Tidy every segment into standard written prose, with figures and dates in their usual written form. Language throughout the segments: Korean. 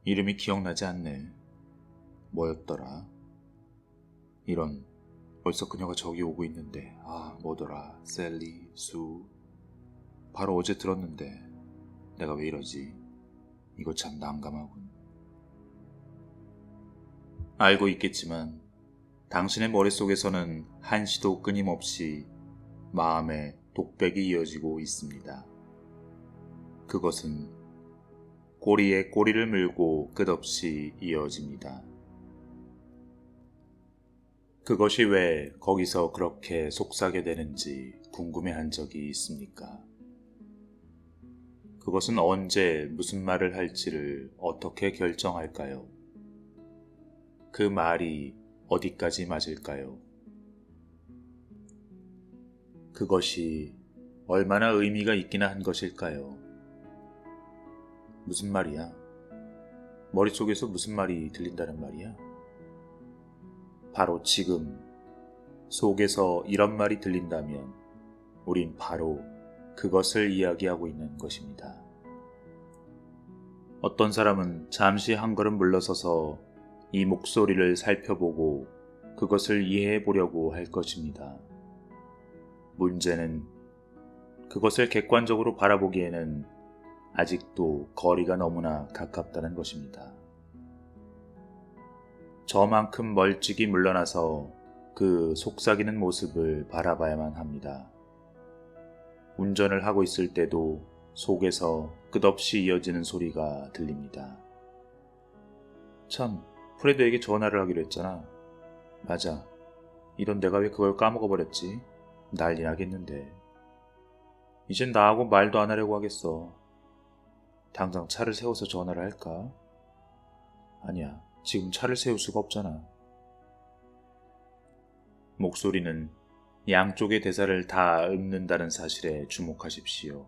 이름이 기억나지 않네. 뭐였더라? 이런, 벌써 그녀가 저기 오고 있는데, 뭐더라? 셀리, 수. 바로 어제 들었는데, 내가 왜 이러지? 이거 참 난감하군. 알고 있겠지만, 당신의 머릿속에서는 한시도 끊임없이 마음의 독백이 이어지고 있습니다. 그것은 꼬리에 꼬리를 물고 끝없이 이어집니다. 그것이 왜 거기서 그렇게 속삭여 되는지 궁금해한 적이 있습니까? 그것은 언제 무슨 말을 할지를 어떻게 결정할까요? 그 말이 어디까지 맞을까요? 그것이 얼마나 의미가 있기나 한 것일까요? 무슨 말이야? 머릿속에서 무슨 말이 들린다는 말이야? 바로 지금 속에서 이런 말이 들린다면 우린 바로 그것을 이야기하고 있는 것입니다. 어떤 사람은 잠시 한 걸음 물러서서 이 목소리를 살펴보고 그것을 이해해 보려고 할 것입니다. 문제는 그것을 객관적으로 바라보기에는 아직도 거리가 너무나 가깝다는 것입니다. 저만큼 멀찍이 물러나서 그 속삭이는 모습을 바라봐야만 합니다. 운전을 하고 있을 때도 속에서 끝없이 이어지는 소리가 들립니다. 참, 프레드에게 전화를 하기로 했잖아. 맞아. 이런 내가 왜 그걸 까먹어버렸지? 난리 나겠는데. 이젠 나하고 말도 안 하려고 하겠어. 당장 차를 세워서 전화를 할까? 아니야, 지금 차를 세울 수가 없잖아. 목소리는 양쪽의 대사를 다 읊는다는 사실에 주목하십시오.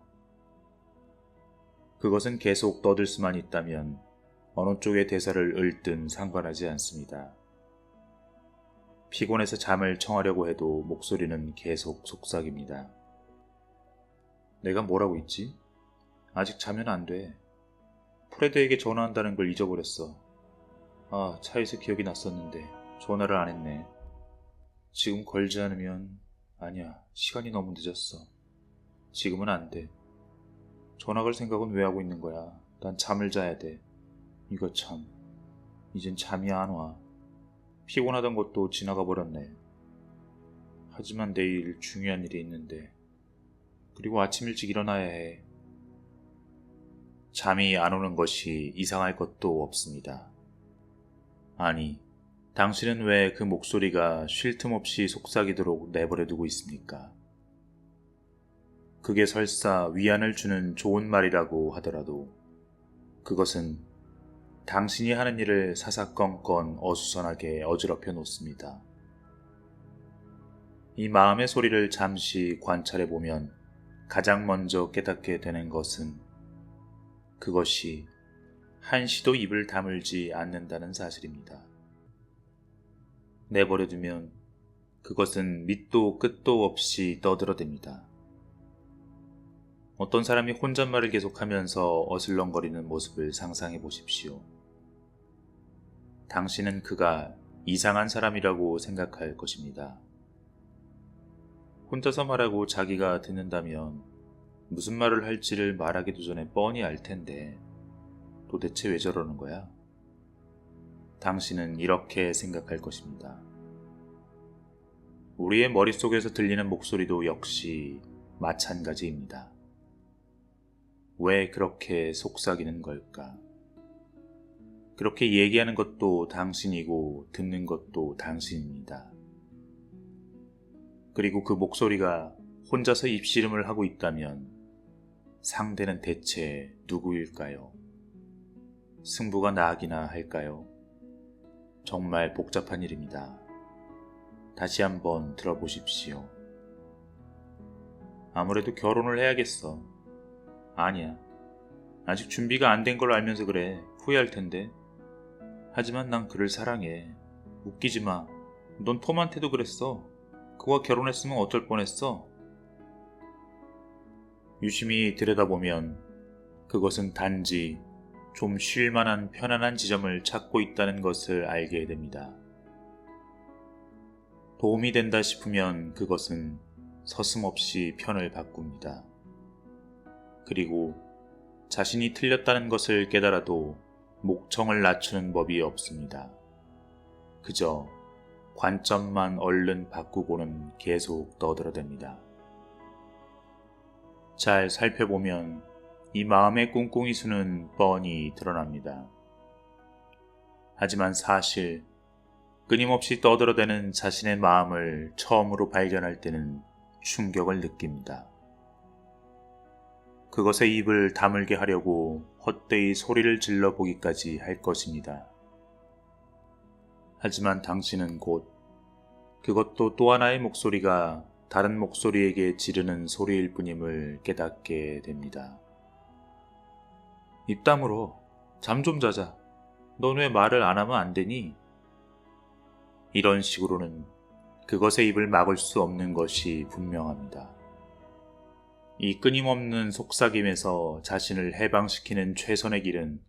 그것은 계속 떠들 수만 있다면 어느 쪽의 대사를 읊든 상관하지 않습니다. 피곤해서 잠을 청하려고 해도 목소리는 계속 속삭입니다. 내가 뭐라고 했지? 아직 자면 안 돼. 프레드에게 전화한다는 걸 잊어버렸어. 차에서 기억이 났었는데 전화를 안 했네. 지금 걸지 않으면 아니야. 시간이 너무 늦었어. 지금은 안 돼. 전화 걸 생각은 왜 하고 있는 거야? 난 잠을 자야 돼. 이거 참. 이젠 잠이 안 와. 피곤하던 것도 지나가 버렸네. 하지만 내일 중요한 일이 있는데. 그리고 아침 일찍 일어나야 해. 잠이 안 오는 것이 이상할 것도 없습니다. 아니, 당신은 왜 그 목소리가 쉴 틈 없이 속삭이도록 내버려 두고 있습니까? 그게 설사 위안을 주는 좋은 말이라고 하더라도 그것은 당신이 하는 일을 사사건건 어수선하게 어지럽혀 놓습니다. 이 마음의 소리를 잠시 관찰해 보면 가장 먼저 깨닫게 되는 것은 그것이 한시도 입을 다물지 않는다는 사실입니다. 내버려두면 그것은 밑도 끝도 없이 떠들어댑니다. 어떤 사람이 혼잣말을 계속하면서 어슬렁거리는 모습을 상상해 보십시오. 당신은 그가 이상한 사람이라고 생각할 것입니다. 혼자서 말하고 자기가 듣는다면 무슨 말을 할지를 말하기도 전에 뻔히 알 텐데 도대체 왜 저러는 거야? 당신은 이렇게 생각할 것입니다. 우리의 머릿속에서 들리는 목소리도 역시 마찬가지입니다. 왜 그렇게 속삭이는 걸까? 그렇게 얘기하는 것도 당신이고 듣는 것도 당신입니다. 그리고 그 목소리가 혼자서 입씨름을 하고 있다면 상대는 대체 누구일까요? 승부가 나기나 할까요? 정말 복잡한 일입니다. 다시 한번 들어보십시오. 아무래도 결혼을 해야겠어. 아니야. 아직 준비가 안 된 걸 알면서 그래. 후회할 텐데. 하지만 난 그를 사랑해. 웃기지 마. 넌 톰한테도 그랬어. 그와 결혼했으면 어쩔 뻔했어. 유심히 들여다보면 그것은 단지 좀 쉴만한 편안한 지점을 찾고 있다는 것을 알게 됩니다. 도움이 된다 싶으면 그것은 서슴없이 편을 바꿉니다. 그리고 자신이 틀렸다는 것을 깨달아도 목청을 낮추는 법이 없습니다. 그저 관점만 얼른 바꾸고는 계속 떠들어댑니다. 잘 살펴보면 이 마음의 꿍꿍이 수는 뻔히 드러납니다. 하지만 사실 끊임없이 떠들어대는 자신의 마음을 처음으로 발견할 때는 충격을 느낍니다. 그것에 입을 다물게 하려고 헛되이 소리를 질러보기까지 할 것입니다. 하지만 당신은 곧 그것도 또 하나의 목소리가 다른 목소리에게 지르는 소리일 뿐임을 깨닫게 됩니다. 입 다물어. 잠 좀 자자. 넌 왜 말을 안 하면 안 되니? 이런 식으로는 그것의 입을 막을 수 없는 것이 분명합니다. 이 끊임없는 속삭임에서 자신을 해방시키는 최선의 길은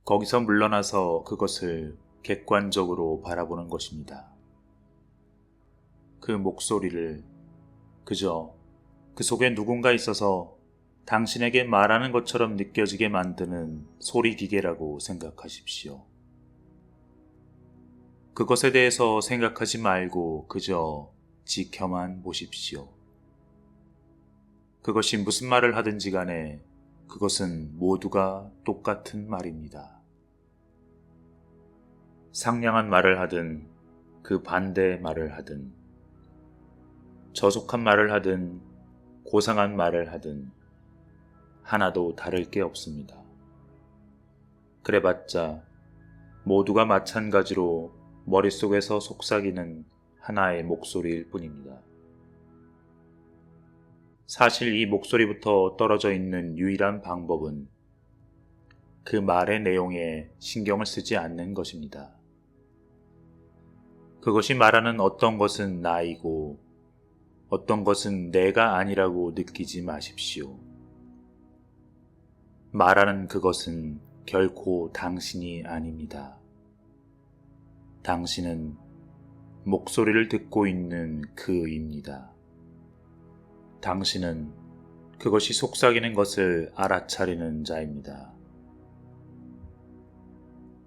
거기서 물러나서 그것을 객관적으로 바라보는 것입니다. 그 목소리를 그저 그 속에 누군가 있어서 당신에게 말하는 것처럼 느껴지게 만드는 소리 기계라고 생각하십시오. 그것에 대해서 생각하지 말고 그저 지켜만 보십시오. 그것이 무슨 말을 하든지 간에 그것은 모두가 똑같은 말입니다. 상냥한 말을 하든 그 반대의 말을 하든 저속한 말을 하든 고상한 말을 하든 하나도 다를 게 없습니다. 그래봤자 모두가 마찬가지로 머릿속에서 속삭이는 하나의 목소리일 뿐입니다. 사실 이 목소리부터 떨어져 있는 유일한 방법은 그 말의 내용에 신경을 쓰지 않는 것입니다. 그것이 말하는 어떤 것은 나이고 어떤 것은 내가 아니라고 느끼지 마십시오. 말하는 그것은 결코 당신이 아닙니다. 당신은 목소리를 듣고 있는 그입니다. 당신은 그것이 속삭이는 것을 알아차리는 자입니다.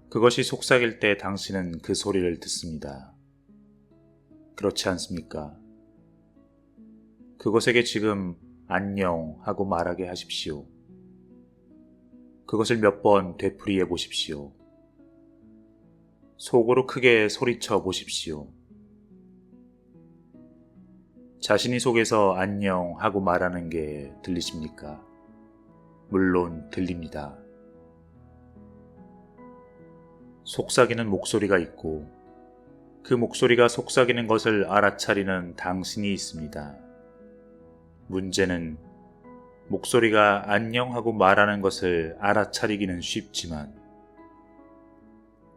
그것이 속삭일 때 당신은 그 소리를 듣습니다. 그렇지 않습니까? 그것에게 지금 안녕 하고 말하게 하십시오. 그것을 몇 번 되풀이해 보십시오. 속으로 크게 소리쳐 보십시오. 자신이 속에서 안녕 하고 말하는 게 들리십니까? 물론 들립니다. 속삭이는 목소리가 있고 그 목소리가 속삭이는 것을 알아차리는 당신이 있습니다. 문제는 목소리가 안녕 하고 말하는 것을 알아차리기는 쉽지만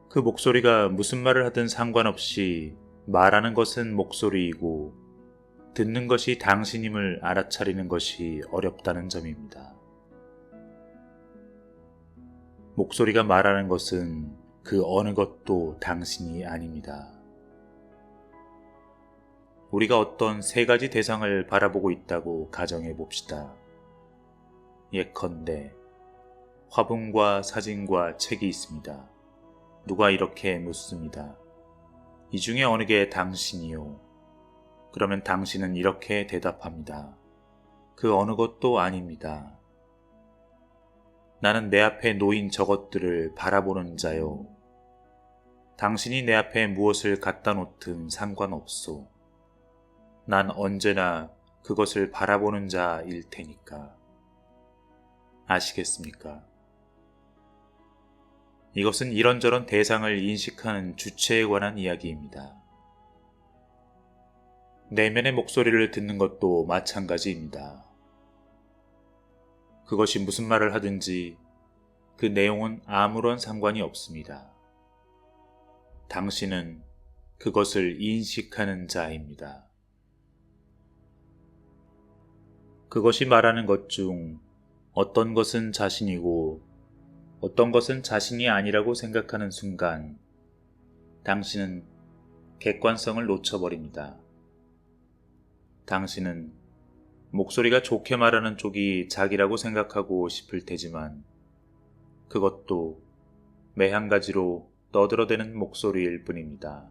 그 목소리가 무슨 말을 하든 상관없이 말하는 것은 목소리이고 듣는 것이 당신임을 알아차리는 것이 어렵다는 점입니다. 목소리가 말하는 것은 그 어느 것도 당신이 아닙니다. 우리가 어떤 세 가지 대상을 바라보고 있다고 가정해 봅시다. 예컨대 화분과 사진과 책이 있습니다. 누가 이렇게 묻습니다. 이 중에 어느 게 당신이요? 그러면 당신은 이렇게 대답합니다. 그 어느 것도 아닙니다. 나는 내 앞에 놓인 저것들을 바라보는 자요. 당신이 내 앞에 무엇을 갖다 놓든 상관없소. 난 언제나 그것을 바라보는 자일 테니까. 아시겠습니까? 이것은 이런저런 대상을 인식하는 주체에 관한 이야기입니다. 내면의 목소리를 듣는 것도 마찬가지입니다. 그것이 무슨 말을 하든지 그 내용은 아무런 상관이 없습니다. 당신은 그것을 인식하는 자입니다. 그것이 말하는 것 중 어떤 것은 자신이고 어떤 것은 자신이 아니라고 생각하는 순간 당신은 객관성을 놓쳐버립니다. 당신은 목소리가 좋게 말하는 쪽이 자기라고 생각하고 싶을 테지만 그것도 매 한 가지로 떠들어대는 목소리일 뿐입니다.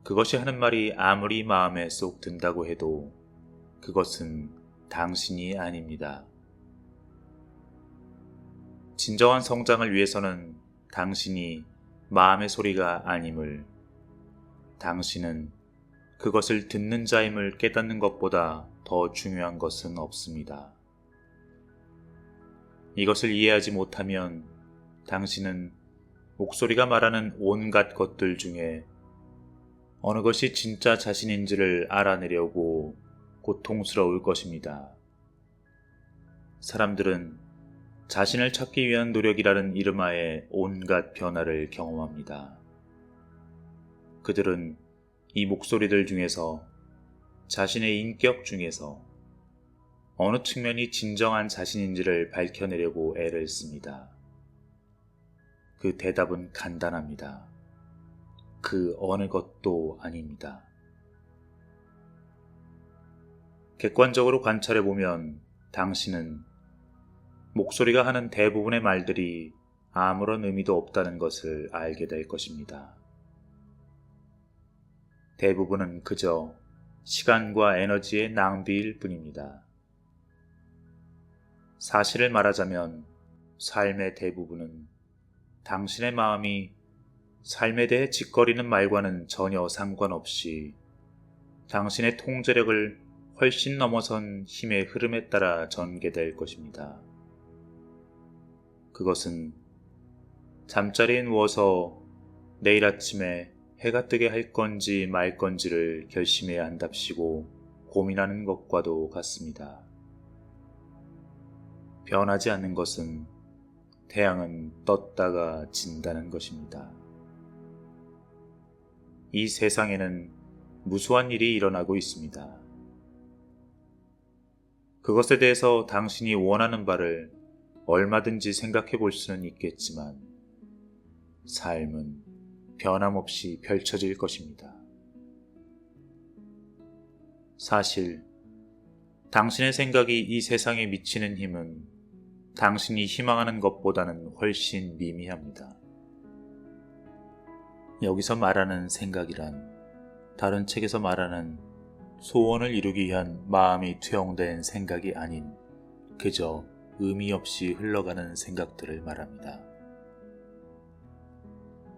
그것이 하는 말이 아무리 마음에 쏙 든다고 해도 그것은 당신이 아닙니다. 진정한 성장을 위해서는 당신이 마음의 소리가 아님을, 당신은 그것을 듣는 자임을 깨닫는 것보다 더 중요한 것은 없습니다. 이것을 이해하지 못하면 당신은 목소리가 말하는 온갖 것들 중에 어느 것이 진짜 자신인지를 알아내려고 고통스러울 것입니다. 사람들은 자신을 찾기 위한 노력이라는 이름하에 온갖 변화를 경험합니다. 그들은 이 목소리들 중에서 자신의 인격 중에서 어느 측면이 진정한 자신인지를 밝혀내려고 애를 씁니다. 그 대답은 간단합니다. 그 어느 것도 아닙니다. 객관적으로 관찰해보면 당신은 목소리가 하는 대부분의 말들이 아무런 의미도 없다는 것을 알게 될 것입니다. 대부분은 그저 시간과 에너지의 낭비일 뿐입니다. 사실을 말하자면 삶의 대부분은 당신의 마음이 삶에 대해 짓거리는 말과는 전혀 상관없이 당신의 통제력을 훨씬 넘어선 힘의 흐름에 따라 전개될 것입니다. 그것은 잠자리에 누워서 내일 아침에 해가 뜨게 할 건지 말 건지를 결심해야 한답시고 고민하는 것과도 같습니다. 변하지 않는 것은 태양은 떴다가 진다는 것입니다. 이 세상에는 무수한 일이 일어나고 있습니다. 그것에 대해서 당신이 원하는 바를 얼마든지 생각해 볼 수는 있겠지만 삶은 변함없이 펼쳐질 것입니다. 사실 당신의 생각이 이 세상에 미치는 힘은 당신이 희망하는 것보다는 훨씬 미미합니다. 여기서 말하는 생각이란 다른 책에서 말하는 소원을 이루기 위한 마음이 투영된 생각이 아닌 그저 의미 없이 흘러가는 생각들을 말합니다.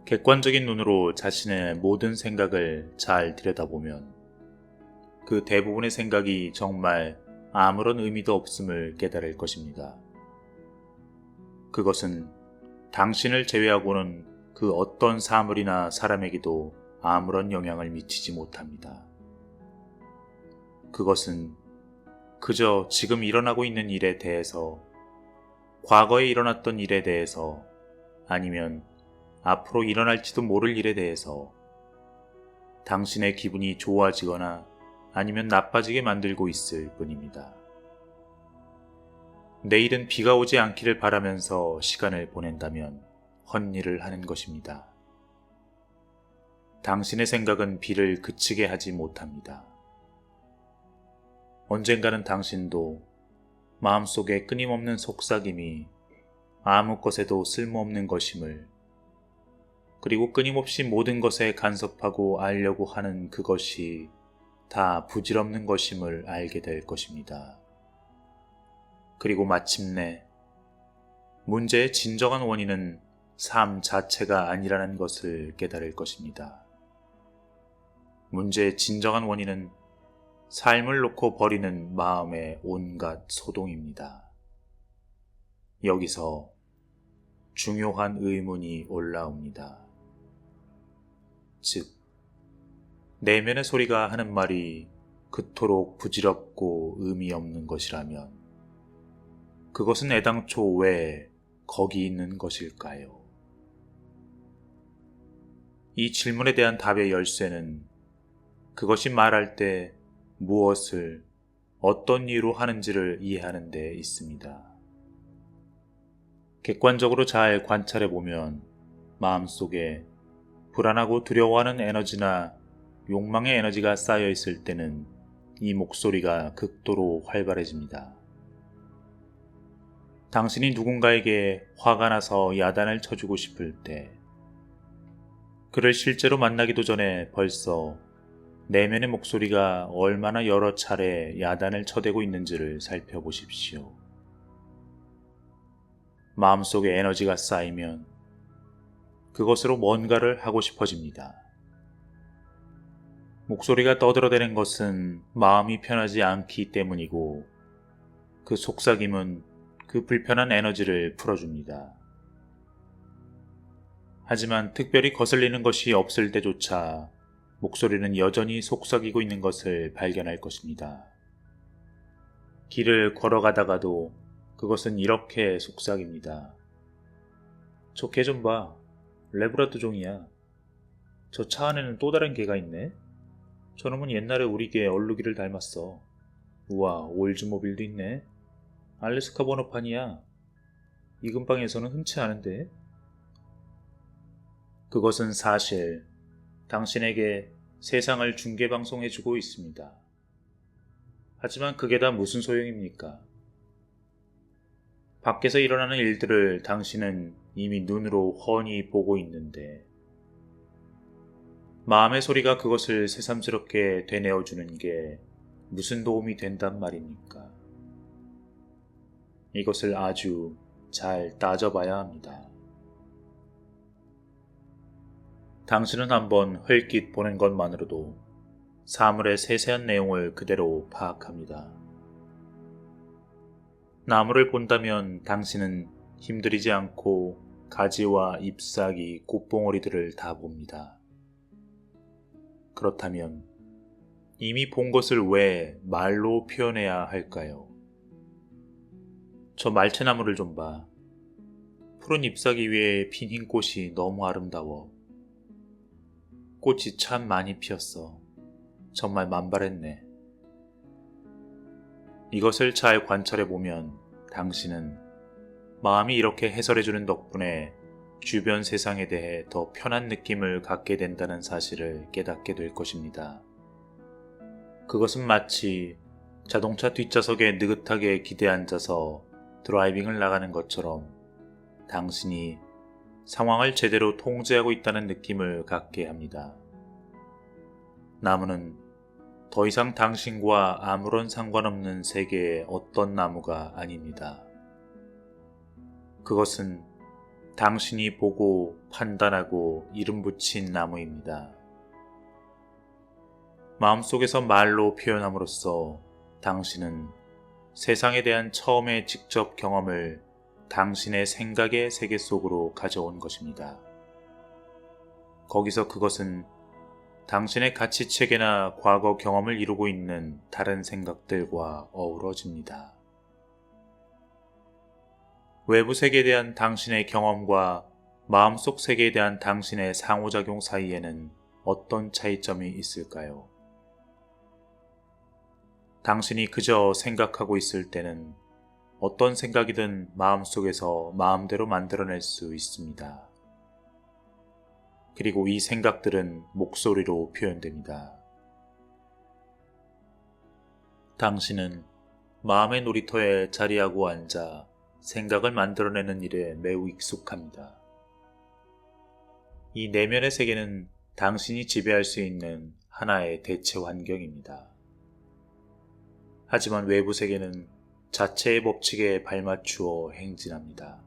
객관적인 눈으로 자신의 모든 생각을 잘 들여다보면 그 대부분의 생각이 정말 아무런 의미도 없음을 깨달을 것입니다. 그것은 당신을 제외하고는 그 어떤 사물이나 사람에게도 아무런 영향을 미치지 못합니다. 그것은 그저 지금 일어나고 있는 일에 대해서, 과거에 일어났던 일에 대해서, 아니면 앞으로 일어날지도 모를 일에 대해서 당신의 기분이 좋아지거나 아니면 나빠지게 만들고 있을 뿐입니다. 내일은 비가 오지 않기를 바라면서 시간을 보낸다면 헛일을 하는 것입니다. 당신의 생각은 비를 그치게 하지 못합니다. 언젠가는 당신도 마음속에 끊임없는 속삭임이 아무 것에도 쓸모없는 것임을, 그리고 끊임없이 모든 것에 간섭하고 알려고 하는 그것이 다 부질없는 것임을 알게 될 것입니다. 그리고 마침내 문제의 진정한 원인은 삶 자체가 아니라는 것을 깨달을 것입니다. 문제의 진정한 원인은 삶을 놓고 버리는 마음의 온갖 소동입니다. 여기서 중요한 의문이 올라옵니다. 즉, 내면의 소리가 하는 말이 그토록 부질없고 의미 없는 것이라면 그것은 애당초 왜 거기 있는 것일까요? 이 질문에 대한 답의 열쇠는 그것이 말할 때 무엇을 어떤 이유로 하는지를 이해하는 데 있습니다. 객관적으로 잘 관찰해보면 마음속에 불안하고 두려워하는 에너지나 욕망의 에너지가 쌓여 있을 때는 이 목소리가 극도로 활발해집니다. 당신이 누군가에게 화가 나서 야단을 쳐주고 싶을 때, 그를 실제로 만나기도 전에 벌써 내면의 목소리가 얼마나 여러 차례 야단을 쳐대고 있는지를 살펴보십시오. 마음속에 에너지가 쌓이면 그것으로 뭔가를 하고 싶어집니다. 목소리가 떠들어대는 것은 마음이 편하지 않기 때문이고, 그 속삭임은 그 불편한 에너지를 풀어줍니다. 하지만 특별히 거슬리는 것이 없을 때조차 목소리는 여전히 속삭이고 있는 것을 발견할 것입니다. 길을 걸어가다가도 그것은 이렇게 속삭입니다. 저 개 좀 봐. 레브라도 종이야. 저 차 안에는 또 다른 개가 있네. 저놈은 옛날에 우리 개 얼룩이를 닮았어. 우와, 올즈모빌도 있네. 알래스카 번호판이야. 이 근방에서는 흔치 않은데. 그것은 사실 당신에게 세상을 중계방송해주고 있습니다. 하지만 그게 다 무슨 소용입니까? 밖에서 일어나는 일들을 당신은 이미 눈으로 훤히 보고 있는데, 마음의 소리가 그것을 새삼스럽게 되뇌어주는 게 무슨 도움이 된단 말입니까? 이것을 아주 잘 따져봐야 합니다. 당신은 한번 헐깃 보는 것만으로도 사물의 세세한 내용을 그대로 파악합니다. 나무를 본다면 당신은 힘들이지 않고 가지와 잎사귀, 꽃봉오리들을 다 봅니다. 그렇다면 이미 본 것을 왜 말로 표현해야 할까요? 저 말채나무를 좀 봐. 푸른 잎사귀 위에 핀 흰 꽃이 너무 아름다워. 꽃이 참 많이 피었어. 정말 만발했네. 이것을 잘 관찰해보면 당신은 마음이 이렇게 해설해주는 덕분에 주변 세상에 대해 더 편한 느낌을 갖게 된다는 사실을 깨닫게 될 것입니다. 그것은 마치 자동차 뒷좌석에 느긋하게 기대앉아서 드라이빙을 나가는 것처럼 당신이 상황을 제대로 통제하고 있다는 느낌을 갖게 합니다. 나무는 더 이상 당신과 아무런 상관없는 세계의 어떤 나무가 아닙니다. 그것은 당신이 보고 판단하고 이름 붙인 나무입니다. 마음속에서 말로 표현함으로써 당신은 세상에 대한 처음의 직접 경험을 당신의 생각의 세계 속으로 가져온 것입니다. 거기서 그것은 당신의 가치체계나 과거 경험을 이루고 있는 다른 생각들과 어우러집니다. 외부 세계에 대한 당신의 경험과 마음속 세계에 대한 당신의 상호작용 사이에는 어떤 차이점이 있을까요? 당신이 그저 생각하고 있을 때는 어떤 생각이든 마음속에서 마음대로 만들어낼 수 있습니다. 그리고 이 생각들은 목소리로 표현됩니다. 당신은 마음의 놀이터에 자리하고 앉아 생각을 만들어내는 일에 매우 익숙합니다. 이 내면의 세계는 당신이 지배할 수 있는 하나의 대체 환경입니다. 하지만 외부 세계는 자체의 법칙에 발맞추어 행진합니다.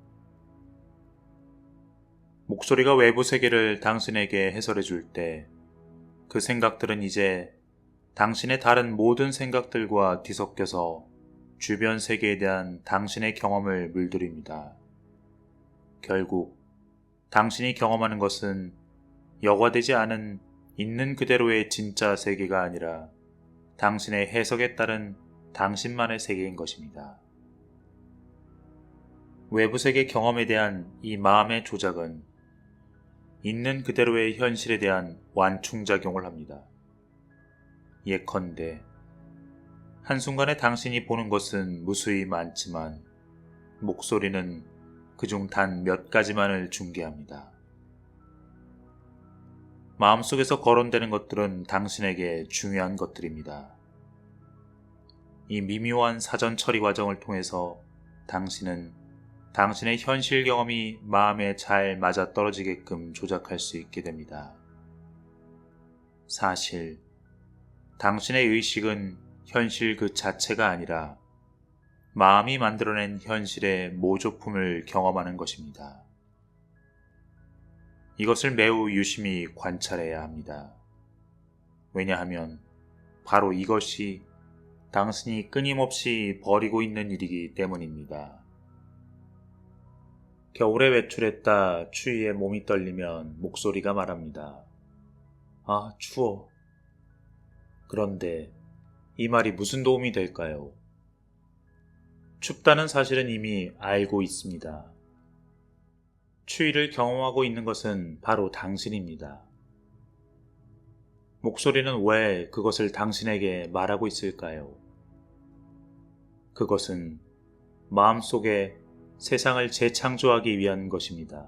목소리가 외부 세계를 당신에게 해설해 줄 때 그 생각들은 이제 당신의 다른 모든 생각들과 뒤섞여서 주변 세계에 대한 당신의 경험을 물들입니다. 결국 당신이 경험하는 것은 여과되지 않은 있는 그대로의 진짜 세계가 아니라 당신의 해석에 따른 당신만의 세계인 것입니다. 외부 세계 경험에 대한 이 마음의 조작은 있는 그대로의 현실에 대한 완충작용을 합니다. 예컨대 한순간에 당신이 보는 것은 무수히 많지만 목소리는 그중 단 몇 가지만을 중개합니다. 마음속에서 거론되는 것들은 당신에게 중요한 것들입니다. 이 미묘한 사전 처리 과정을 통해서 당신은 당신의 현실 경험이 마음에 잘 맞아떨어지게끔 조작할 수 있게 됩니다. 사실 당신의 의식은 현실 그 자체가 아니라 마음이 만들어낸 현실의 모조품을 경험하는 것입니다. 이것을 매우 유심히 관찰해야 합니다. 왜냐하면 바로 이것이 당신이 끊임없이 벌이고 있는 일이기 때문입니다. 겨울에 외출했다 추위에 몸이 떨리면 목소리가 말합니다. 아, 추워. 그런데 이 말이 무슨 도움이 될까요? 춥다는 사실은 이미 알고 있습니다. 추위를 경험하고 있는 것은 바로 당신입니다. 목소리는 왜 그것을 당신에게 말하고 있을까요? 그것은 마음속에 세상을 재창조하기 위한 것입니다.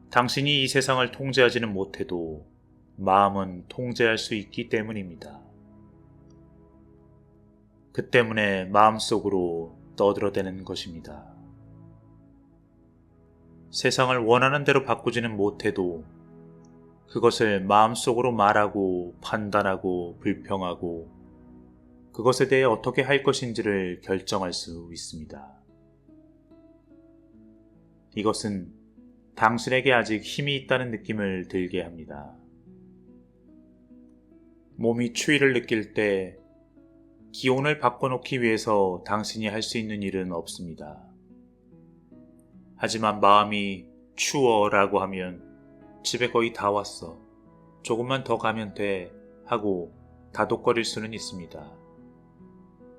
당신이 이 세상을 통제하지는 못해도 마음은 통제할 수 있기 때문입니다. 그 때문에 마음속으로 떠들어대는 것입니다. 세상을 원하는 대로 바꾸지는 못해도 그것을 마음속으로 말하고 판단하고 불평하고 그것에 대해 어떻게 할 것인지를 결정할 수 있습니다. 이것은 당신에게 아직 힘이 있다는 느낌을 들게 합니다. 몸이 추위를 느낄 때 기온을 바꿔놓기 위해서 당신이 할 수 있는 일은 없습니다. 하지만 마음이 추워라고 하면 집에 거의 다 왔어. 조금만 더 가면 돼 하고 다독거릴 수는 있습니다.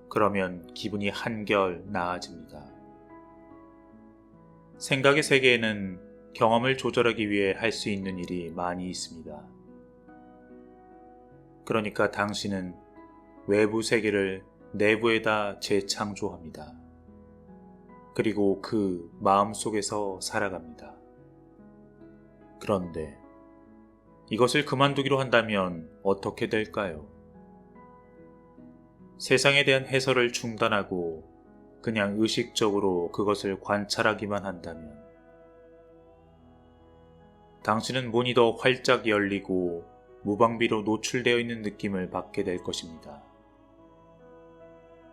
그러면 기분이 한결 나아집니다. 생각의 세계에는 경험을 조절하기 위해 할 수 있는 일이 많이 있습니다. 그러니까 당신은 외부 세계를 내부에다 재창조합니다. 그리고 그 마음 속에서 살아갑니다. 그런데 이것을 그만두기로 한다면 어떻게 될까요? 세상에 대한 해설을 중단하고 그냥 의식적으로 그것을 관찰하기만 한다면 당신은 문이 더 활짝 열리고 무방비로 노출되어 있는 느낌을 받게 될 것입니다.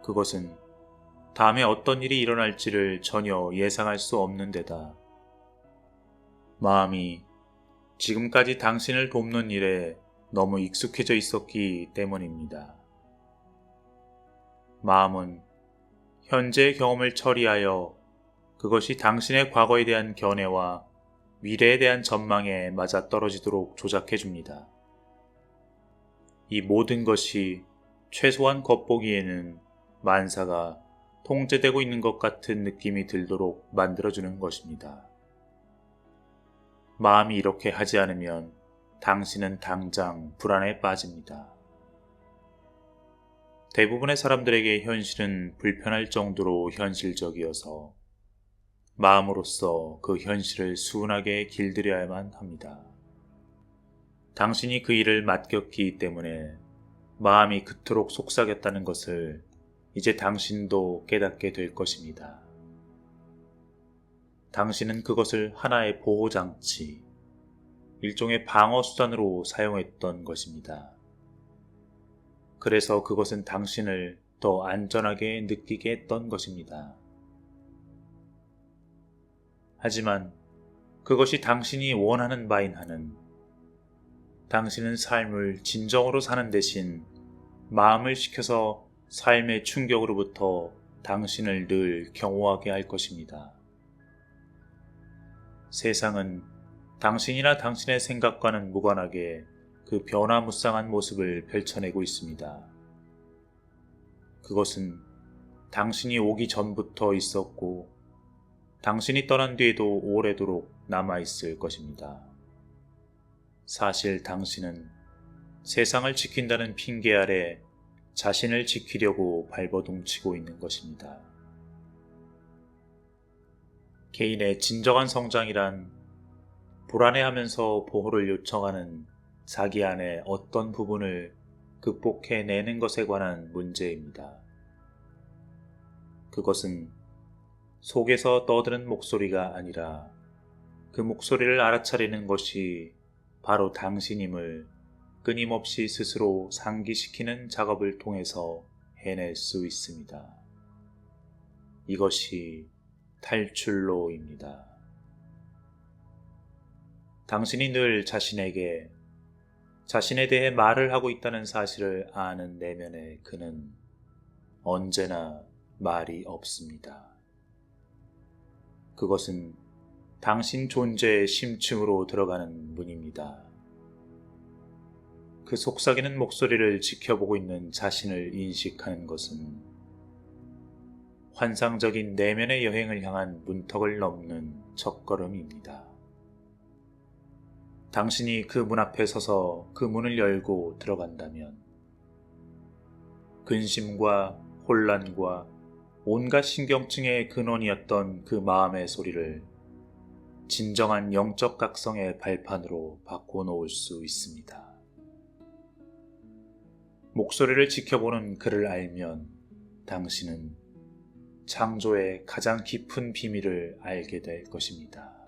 그것은 다음에 어떤 일이 일어날지를 전혀 예상할 수 없는 데다 마음이 지금까지 당신을 돕는 일에 너무 익숙해져 있었기 때문입니다. 마음은 현재의 경험을 처리하여 그것이 당신의 과거에 대한 견해와 미래에 대한 전망에 맞아떨어지도록 조작해줍니다. 이 모든 것이 최소한 겉보기에는 만사가 통제되고 있는 것 같은 느낌이 들도록 만들어주는 것입니다. 마음이 이렇게 하지 않으면 당신은 당장 불안에 빠집니다. 대부분의 사람들에게 현실은 불편할 정도로 현실적이어서 마음으로써 그 현실을 순하게 길들여야만 합니다. 당신이 그 일을 맡겼기 때문에 마음이 그토록 속삭였다는 것을 이제 당신도 깨닫게 될 것입니다. 당신은 그것을 하나의 보호장치, 일종의 방어수단으로 사용했던 것입니다. 그래서 그것은 당신을 더 안전하게 느끼게 했던 것입니다. 하지만 그것이 당신이 원하는 바인 한은 당신은 삶을 진정으로 사는 대신 마음을 시켜서 삶의 충격으로부터 당신을 늘 경호하게 할 것입니다. 세상은 당신이나 당신의 생각과는 무관하게 그 변화무쌍한 모습을 펼쳐내고 있습니다. 그것은 당신이 오기 전부터 있었고 당신이 떠난 뒤에도 오래도록 남아있을 것입니다. 사실 당신은 세상을 지킨다는 핑계 아래 자신을 지키려고 발버둥치고 있는 것입니다. 개인의 진정한 성장이란 불안해하면서 보호를 요청하는 자기 안의 어떤 부분을 극복해내는 것에 관한 문제입니다. 그것은 속에서 떠드는 목소리가 아니라 그 목소리를 알아차리는 것이 바로 당신임을 끊임없이 스스로 상기시키는 작업을 통해서 해낼 수 있습니다. 이것이 탈출로입니다. 당신이 늘 자신에게 자신에 대해 말을 하고 있다는 사실을 아는 내면의 그는 언제나 말이 없습니다. 그것은 당신 존재의 심층으로 들어가는 문입니다. 그 속삭이는 목소리를 지켜보고 있는 자신을 인식하는 것은 환상적인 내면의 여행을 향한 문턱을 넘는 첫걸음입니다. 당신이 그 문 앞에 서서 그 문을 열고 들어간다면 근심과 혼란과 온갖 신경증의 근원이었던 그 마음의 소리를 진정한 영적 각성의 발판으로 바꿔놓을 수 있습니다. 목소리를 지켜보는 그를 알면 당신은 창조의 가장 깊은 비밀을 알게 될 것입니다.